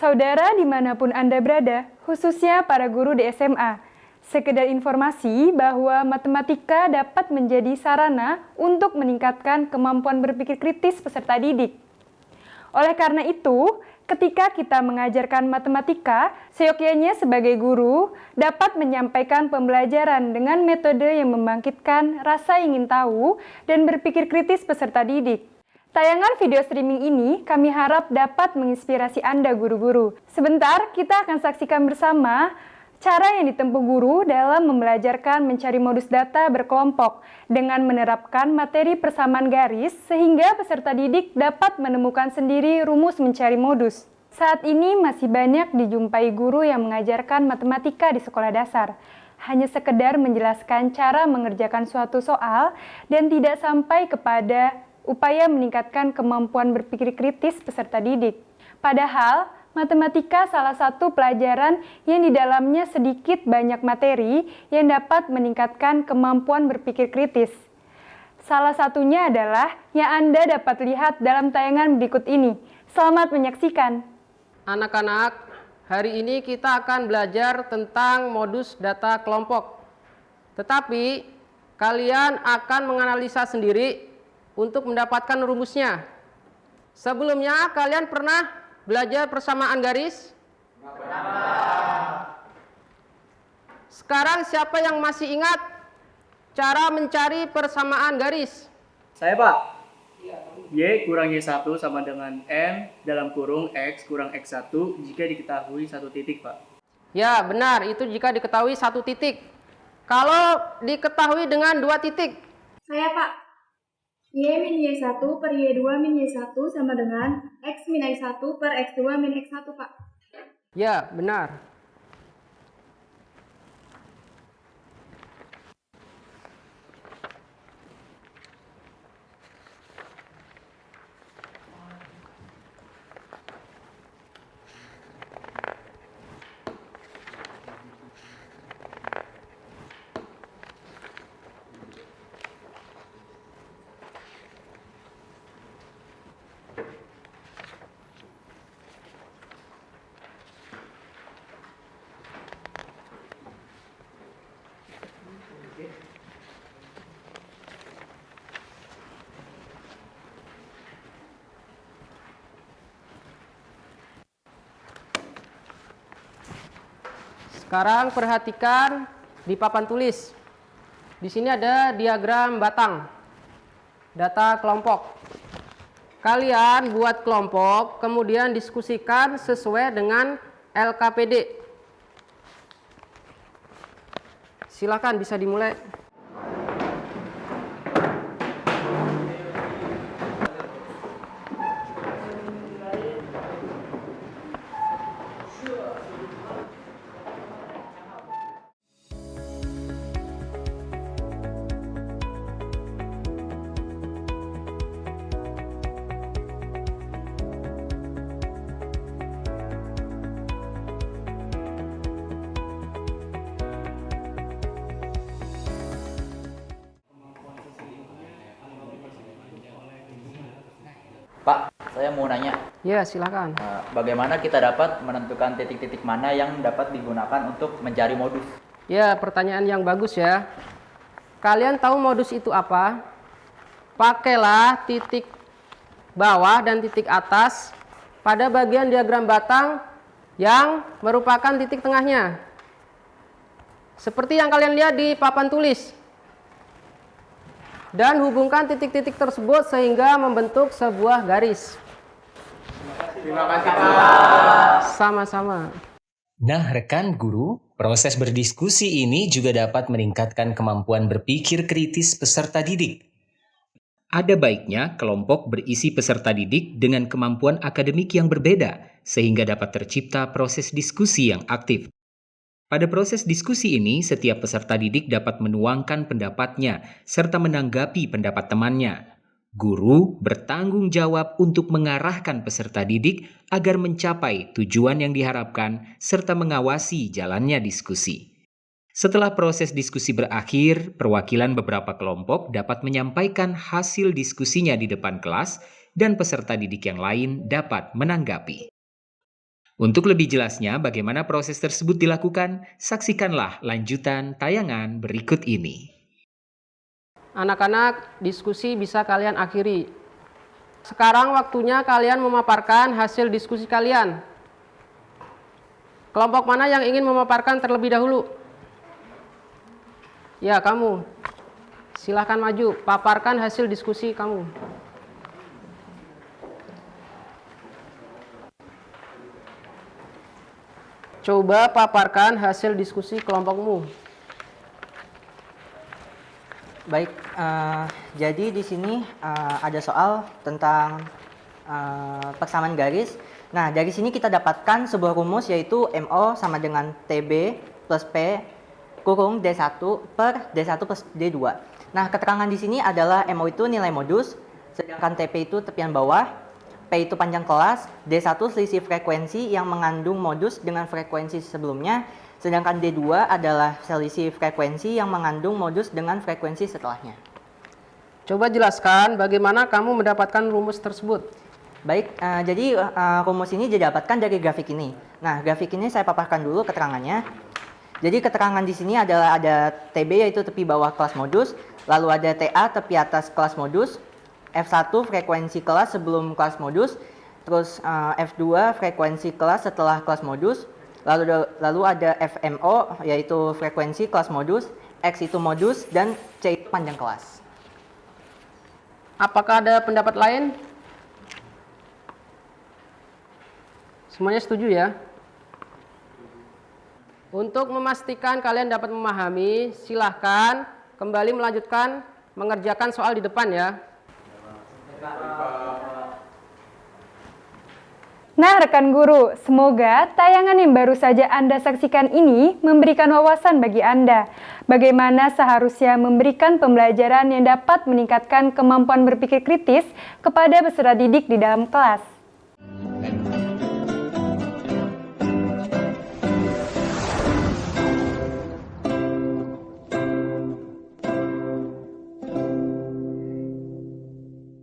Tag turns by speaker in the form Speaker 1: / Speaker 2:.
Speaker 1: Saudara dimanapun Anda berada, khususnya para guru di SMA, sekedar informasi bahwa matematika dapat menjadi sarana untuk meningkatkan kemampuan berpikir kritis peserta didik. Oleh karena itu, ketika kita mengajarkan matematika, seyogyanya sebagai guru dapat menyampaikan pembelajaran dengan metode yang membangkitkan rasa ingin tahu dan berpikir kritis peserta didik. Tayangan video streaming ini kami harap dapat menginspirasi Anda guru-guru. Sebentar, kita akan saksikan bersama cara yang ditempuh guru dalam membelajarkan mencari modus data berkelompok dengan menerapkan materi persamaan garis sehingga peserta didik dapat menemukan sendiri rumus mencari modus. Saat ini masih banyak dijumpai guru yang mengajarkan matematika di sekolah dasar. Hanya sekedar menjelaskan cara mengerjakan suatu soal dan tidak sampai kepada upaya meningkatkan kemampuan berpikir kritis peserta didik. Padahal, matematika salah satu pelajaran yang di dalamnya sedikit banyak materi yang dapat meningkatkan kemampuan berpikir kritis. Salah satunya adalah yang Anda dapat lihat dalam tayangan berikut ini. Selamat menyaksikan.
Speaker 2: Anak-anak, hari ini kita akan belajar tentang modus data kelompok. Tetapi, kalian akan menganalisa sendiri untuk mendapatkan rumusnya. Sebelumnya, kalian pernah belajar persamaan garis? Sekarang siapa yang masih ingat cara mencari persamaan garis?
Speaker 3: Saya, Pak. Y kurang Y1 sama dengan M dalam kurung X kurang X1 jika diketahui satu titik, Pak.
Speaker 2: Ya, benar. Itu jika diketahui satu titik. Kalau diketahui dengan dua titik?
Speaker 4: Saya, Pak. Y min Y1 per Y2 min Y1 sama dengan X min Y1 per X2 min X1, Pak.
Speaker 2: Ya, benar. Sekarang perhatikan di papan tulis. Di sini ada diagram batang, data kelompok. Kalian buat kelompok, kemudian diskusikan sesuai dengan LKPD. Silakan bisa dimulai.
Speaker 5: Pak, saya mau nanya,
Speaker 2: Ya, silakan.
Speaker 5: bagaimana kita dapat menentukan titik-titik mana yang dapat digunakan untuk mencari modus?
Speaker 2: Ya, pertanyaan yang bagus ya. Kalian tahu modus itu apa? Pakailah titik bawah dan titik atas pada bagian diagram batang yang merupakan titik tengahnya. Seperti yang kalian lihat di papan tulis. Dan hubungkan titik-titik tersebut sehingga membentuk sebuah garis.
Speaker 3: Terima kasih, Pak.
Speaker 2: Sama-sama.
Speaker 6: Nah, rekan guru, proses berdiskusi ini juga dapat meningkatkan kemampuan berpikir kritis peserta didik. Ada baiknya kelompok berisi peserta didik dengan kemampuan akademik yang berbeda, sehingga dapat tercipta proses diskusi yang aktif. Pada proses diskusi ini, setiap peserta didik dapat menuangkan pendapatnya serta menanggapi pendapat temannya. Guru bertanggung jawab untuk mengarahkan peserta didik agar mencapai tujuan yang diharapkan serta mengawasi jalannya diskusi. Setelah proses diskusi berakhir, perwakilan beberapa kelompok dapat menyampaikan hasil diskusinya di depan kelas dan peserta didik yang lain dapat menanggapi. Untuk lebih jelasnya bagaimana proses tersebut dilakukan, saksikanlah lanjutan tayangan berikut ini.
Speaker 2: Anak-anak, diskusi bisa kalian akhiri. Sekarang waktunya kalian memaparkan hasil diskusi kalian. Kelompok mana yang ingin memaparkan terlebih dahulu? Ya, kamu. Silahkan maju, paparkan hasil diskusi kamu. Coba paparkan hasil diskusi kelompokmu.
Speaker 7: Baik, jadi di sini ada soal tentang persamaan garis. Nah, dari sini kita dapatkan sebuah rumus yaitu MO sama dengan TB plus P kurung D1 per D1 plus D2. Nah, keterangan di sini adalah MO itu nilai modus, sedangkan TP itu tepian bawah, P itu panjang kelas, D1 selisih frekuensi yang mengandung modus dengan frekuensi sebelumnya, sedangkan D2 adalah selisih frekuensi yang mengandung modus dengan frekuensi setelahnya.
Speaker 2: Coba jelaskan bagaimana kamu mendapatkan rumus tersebut.
Speaker 7: Baik, jadi rumus ini didapatkan dari grafik ini. Nah, grafik ini saya paparkan dulu keterangannya. Jadi keterangan di sini adalah ada TB yaitu tepi bawah kelas modus, lalu ada TA tepi atas kelas modus, F1 frekuensi kelas sebelum kelas modus, terus F2 frekuensi kelas setelah kelas modus, lalu ada FMO yaitu frekuensi kelas modus, X itu modus, dan C itu panjang kelas.
Speaker 2: Apakah ada pendapat lain? Semuanya setuju ya? Untuk memastikan kalian dapat memahami, silahkan kembali melanjutkan mengerjakan soal di depan ya.
Speaker 1: Nah, rekan guru, semoga tayangan yang baru saja Anda saksikan ini memberikan wawasan bagi Anda bagaimana seharusnya memberikan pembelajaran yang dapat meningkatkan kemampuan berpikir kritis kepada peserta didik di dalam kelas.